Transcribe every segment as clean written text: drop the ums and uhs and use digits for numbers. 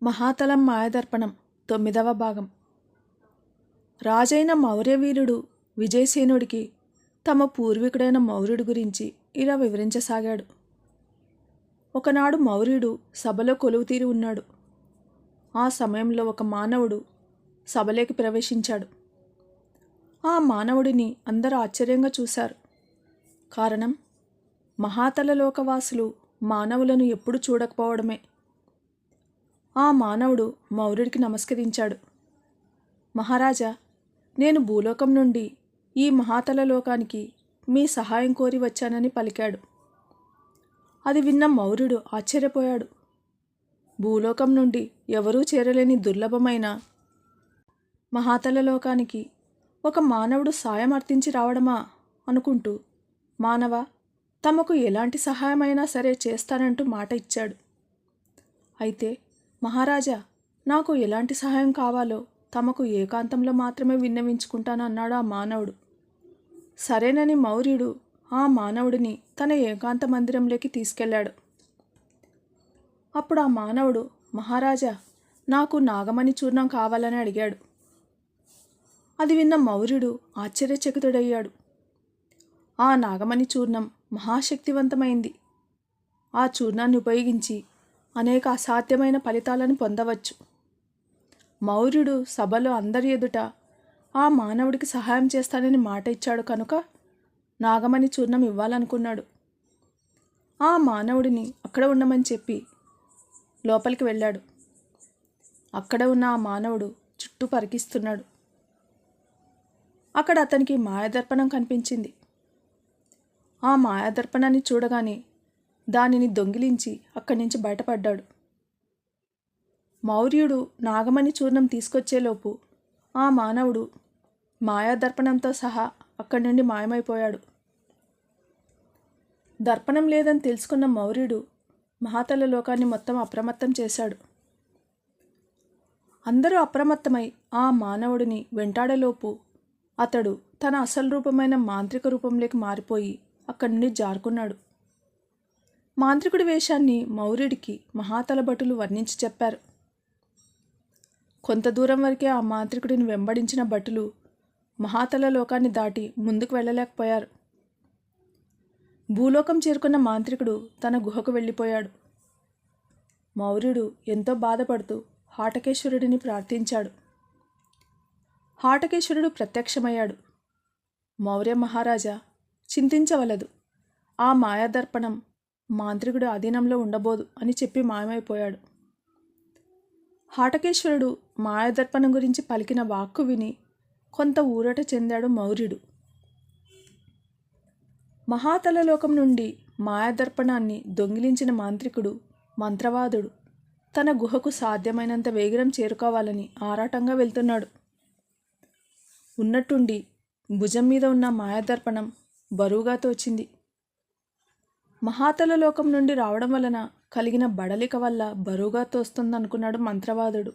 మహాతలం మాయదర్పణం 9వ భాగం. రాజైన మౌర్యవీరుడు విజయసేనుడికి తమ పూర్వీకుడైన మౌర్యుడి గురించి ఇలా వివరించసాగాడు. ఒకనాడు మౌర్యుడు సభలో కొలువుతీరి ఉన్నాడు. ఆ సమయంలో ఒక మానవుడు సభలోకి ప్రవేశించాడు. ఆ మానవుడిని అందరూ ఆశ్చర్యంగా చూశారు. కారణం, మహాతల లోకవాసులు మానవులను ఎప్పుడు చూడకపోవడమే. ఆ మానవుడు మౌర్యుడికి నమస్కరించాడు. మహారాజా, నేను భూలోకం నుండి ఈ మహాతల లోకానికి మీ సహాయం కోరి వచ్చానని పలికాడు. అది విన్న మౌర్యుడు ఆశ్చర్యపోయాడు. భూలోకం నుండి ఎవరూ చేరలేని దుర్లభమైన మహాతల లోకానికి ఒక మానవుడు సాయం అర్థించి రావడమా అనుకుంటూ, మానవ, తమకు ఎలాంటి సహాయమైనా సరే చేస్తానంటూ మాట ఇచ్చాడు. అయితే మహారాజా, నాకు ఎలాంటి సహాయం కావాలో తమకు ఏకాంతంలో మాత్రమే విన్నవించుకుంటాను అన్నాడు ఆ మానవుడు. సరేనని మౌర్యుడు ఆ మానవుడిని తన ఏకాంత మందిరంలోకి తీసుకెళ్లాడు. అప్పుడు ఆ మానవుడు, మహారాజా, నాకు నాగమణి చూర్ణం కావాలని అడిగాడు. అది విన్న మౌర్యుడు ఆశ్చర్యచకితుడయ్యాడు. ఆ నాగమణి చూర్ణం మహాశక్తివంతమైంది. ఆ చూర్ణాన్ని ఉపయోగించి అనేక అసాధ్యమైన ఫలితాలను పొందవచ్చు. మౌర్యుడు సభలో అందరి ఎదుట ఆ మానవుడికి సహాయం చేస్తానని మాట ఇచ్చాడు కనుక నాగమణి చూర్ణం ఇవ్వాలనుకున్నాడు. ఆ మానవుడిని అక్కడ ఉండమని చెప్పి లోపలికి వెళ్ళాడు. అక్కడ ఉన్న ఆ మానవుడు చుట్టూ పరికిస్తున్నాడు. అక్కడ అతనికి మాయాదర్పణం కనిపించింది. ఆ మాయాదర్పణాన్ని చూడగానే దానిని దొంగిలించి అక్కడి నుంచి బయటపడ్డాడు. మౌర్యుడు నాగమణి చూర్ణం తీసుకొచ్చేలోపు ఆ మానవుడు మాయాదర్పణంతో సహా అక్కడి నుండి మాయమైపోయాడు. దర్పణం లేదని తెలుసుకున్న మౌర్యుడు మహాతల లోకాన్ని మొత్తం అప్రమత్తం చేశాడు. అందరూ అప్రమత్తమై ఆ మానవుడిని వెంటాడేలోపు అతడు తన అసలు రూపమైన మాంత్రిక రూపంలోకి మారిపోయి అక్కడి నుండి జారుకున్నాడు. మాంత్రికుడి వేషాన్ని మౌర్యుడికి మహాతల భటులు వర్ణించి చెప్పారు. కొంత దూరం వరకే ఆ మాంత్రికుడిని వెంబడించిన భటులు మహాతల లోకాన్ని దాటి ముందుకు వెళ్ళలేకపోయారు. భూలోకం చేరుకున్న మాంత్రికుడు తన గుహకు వెళ్ళిపోయాడు. మౌర్యుడు ఎంతో బాధపడుతూ హాటకేశ్వరుడిని ప్రార్థించాడు. హాటకేశ్వరుడు ప్రత్యక్షమయ్యాడు. మౌర్య మహారాజా, చింతించవలదు. ఆ మాయాదర్పణం మాంత్రికుడు అధీనంలో ఉండబోదు అని చెప్పి మాయమైపోయాడు. హాటకేశ్వరుడు మాయాదర్పణం గురించి పలికిన వాక్కు విని కొంత ఊరట చెందాడు మౌర్యుడు. మహాతల లోకం నుండి మాయాదర్పణాన్ని దొంగిలించిన మాంత్రికుడు మంత్రవాదుడు తన గుహకు సాధ్యమైనంత వేగం చేరుకోవాలని ఆరాటంగా వెళ్తున్నాడు. ఉన్నట్టుండి భుజం మీద ఉన్న మాయాదర్పణం బరువుగా తోచింది. మహాతల లోకం నుండి రావడం వలన కలిగిన బడలిక వల్ల బరువుగా తోస్తుందనుకున్నాడు మంత్రవాదుడు.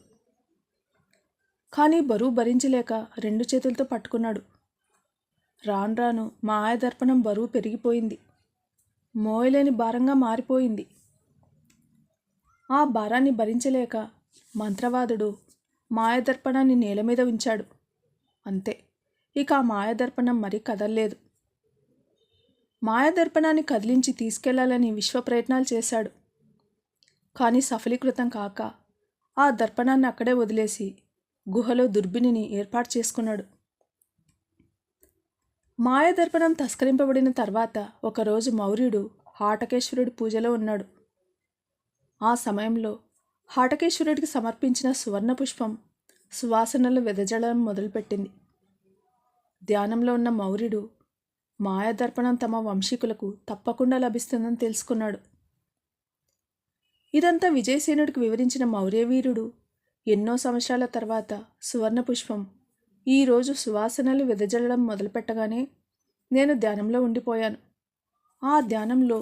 కానీ బరువు భరించలేక 2 చేతులతో పట్టుకున్నాడు. రాను రాను మాయాదర్పణం బరువు పెరిగిపోయింది. మోయలేని భారంగా మారిపోయింది. ఆ భారాన్ని భరించలేక మంత్రవాదుడు మాయాదర్పణాన్ని నేల మీద ఉంచాడు. అంతే, ఇక ఆ మాయాదర్పణం మరీ కదల్లేదు. మాయాదర్పణాన్ని కదిలించి తీసుకెళ్లాలని విశ్వ ప్రయత్నాలు చేశాడు. కానీ సఫలీకృతం కాక ఆ దర్పణాన్ని అక్కడే వదిలేసి గుహలో దుర్బినిని ఏర్పాటు చేసుకున్నాడు. మాయాదర్పణం తస్కరింపబడిన తర్వాత ఒకరోజు మౌర్యుడు హాటకేశ్వరుడి పూజలో ఉన్నాడు. ఆ సమయంలో హాటకేశ్వరుడికి సమర్పించిన సువర్ణ పుష్పం సువాసనలు వెదజల్లడం మొదలుపెట్టింది. ధ్యానంలో ఉన్న మౌర్యుడు మాయాదర్పణం తమ వంశీకులకు తప్పకుండా లభిస్తుందని తెలుసుకున్నాడు. ఇదంతా విజయసేనుడికి వివరించిన మౌర్యవీరుడు ఎన్నో సంవత్సరాల తర్వాత సువర్ణ పుష్పం ఈరోజు సువాసనలు వెదజల్లడం మొదలుపెట్టగానే నేను ధ్యానంలో ఉండిపోయాను. ఆ ధ్యానంలో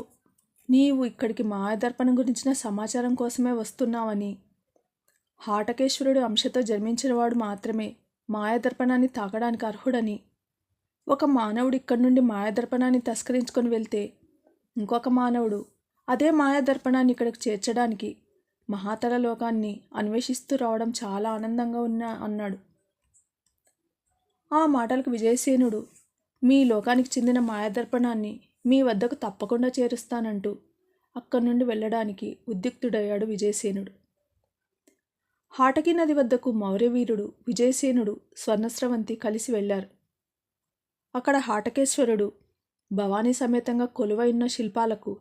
నీవు ఇక్కడికి మాయాదర్పణం గురించిన సమాచారం కోసమే వస్తున్నావని, హాటకేశ్వరుడు అంశతో జన్మించినవాడు మాత్రమే మాయాదర్పణాన్ని తాకడానికి అర్హుడని, ఒక మానవుడు ఇక్కడి నుండి మాయాదర్పణాన్ని తస్కరించుకొని వెళ్తే ఇంకొక మానవుడు అదే మాయాదర్పణాన్ని ఇక్కడికి చేర్చడానికి మహాతల లోకాన్ని అన్వేషిస్తూ రావడం చాలా ఆనందంగా అన్నాడు. ఆ మాటలకు విజయసేనుడు, మీ లోకానికి చెందిన మాయాదర్పణాన్ని మీ వద్దకు తప్పకుండా చేరుస్తానంటూ అక్కడి నుండి వెళ్ళడానికి ఉద్యుక్తుడయ్యాడు విజయసేనుడు. హాటకీ నది వద్దకు మౌర్యవీరుడు, విజయసేనుడు, స్వర్ణస్రవంతి కలిసి వెళ్లారు. అక్కడ హాటకేశ్వరుడు భవానీ సమేతంగా కొలువైన శిల్పాలకు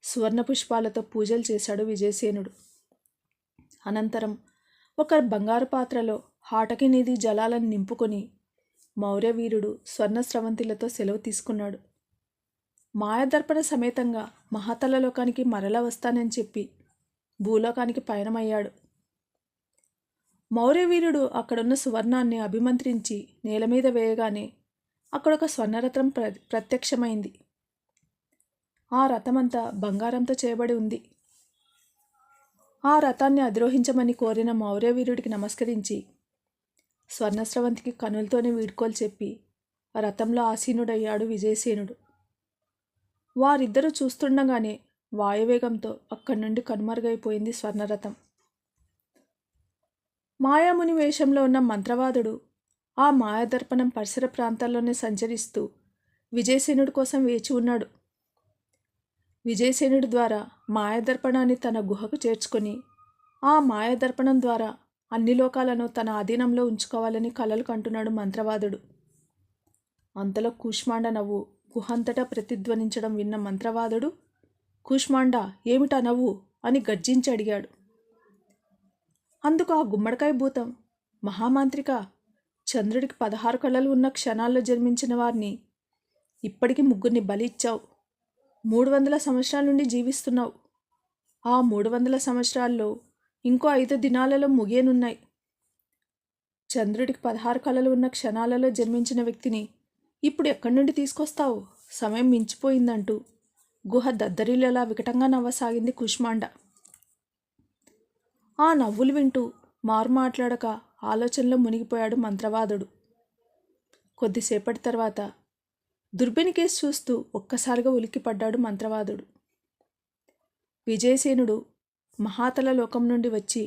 సువర్ణ పుష్పాలతో పూజలు చేశాడు విజయసేనుడు. అనంతరం ఒక బంగారు పాత్రలో హాటకీ నది జలాలను నింపుకొని మౌర్యవీరుడు స్వర్ణస్రవంతిలతో సెలవు తీసుకున్నాడు. మాయాదర్పణ సమేతంగా మహాతల లోకానికి మరలా వస్తానని చెప్పి భూలోకానికి పయనమయ్యాడు. మౌర్యవీరుడు అక్కడున్న సువర్ణాన్ని అభిమంత్రించి నేల మీద వేయగానే అక్కడొక స్వర్ణరథం ప్రత్యక్షమైంది. ఆ రథమంతా బంగారంతో చేయబడి ఉంది. ఆ రథాన్ని అధిరోహించమని కోరిన మౌర్యవీరుడికి నమస్కరించి స్వర్ణస్రవంతికి కనులతోనే వీడ్కోలు చెప్పి ఆ రథంలో ఆసీనుడయ్యాడు విజయసేనుడు. వారిద్దరూ చూస్తుండగానే వాయువేగంతో అక్కడి నుండి కనుమరుగైపోయింది స్వర్ణరథం. మాయాముని వేషంలో ఉన్న మంత్రవాదుడు ఆ మాయాదర్పణం పరిసర ప్రాంతాల్లోనే సంచరిస్తూ విజయసేనుడి కోసం వేచి ఉన్నాడు. విజయసేనుడి ద్వారా మాయాదర్పణాన్ని తన గుహకు చేర్చుకొని ఆ మాయాదర్పణం ద్వారా అన్ని లోకాలను తన ఆధీనంలో ఉంచుకోవాలని కలలు కంటున్నాడు మంత్రవాదుడు. అంతలో కూష్మాండ నవ్వు గుహంతటా ప్రతిధ్వనించడం విన్న మంత్రవాదుడు, కూష్మాండ, ఏమిటా నవ్వు అని గర్జించి అడిగాడు. అందుకు ఆ గుమ్మడికాయ భూతం, మహామాంత్రిక, చంద్రుడికి 16 కళలు ఉన్న క్షణాల్లో జన్మించిన వారిని ఇప్పటికీ 3 బలి ఇచ్చావు. 300 సంవత్సరాల నుండి జీవిస్తున్నావు. ఆ 300 సంవత్సరాల్లో ఇంకో 5 దినాలలో ముగియనున్నాయి. చంద్రుడికి 16 కళలు ఉన్న క్షణాలలో జన్మించిన వ్యక్తిని ఇప్పుడు ఎక్కడి నుండి తీసుకొస్తావు? సమయం మించిపోయిందంటూ గుహ దద్దరిల్లేలా వికటంగా నవ్వసాగింది కూష్మాండ. ఆ నవ్వులు వింటూ మారు మాట్లాడక ఆలోచనలో మునిగిపోయాడు మంత్రవాదుడు. కొద్దిసేపటి తర్వాత దుర్బిని కేసు చూస్తూ ఒక్కసారిగా ఉలిక్కిపడ్డాడు మంత్రవాదుడు. విజయసేనుడు మహాతల లోకం నుండి వచ్చి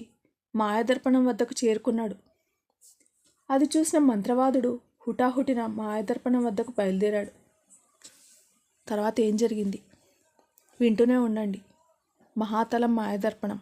మాయాదర్పణం వద్దకు చేరుకున్నాడు. అది చూసిన మంత్రవాదుడు హుటాహుటిన మాయాదర్పణం వద్దకు బయలుదేరాడు. తర్వాత ఏం జరిగింది వింటూనే ఉండండి. మహాతలం మాయాదర్పణం.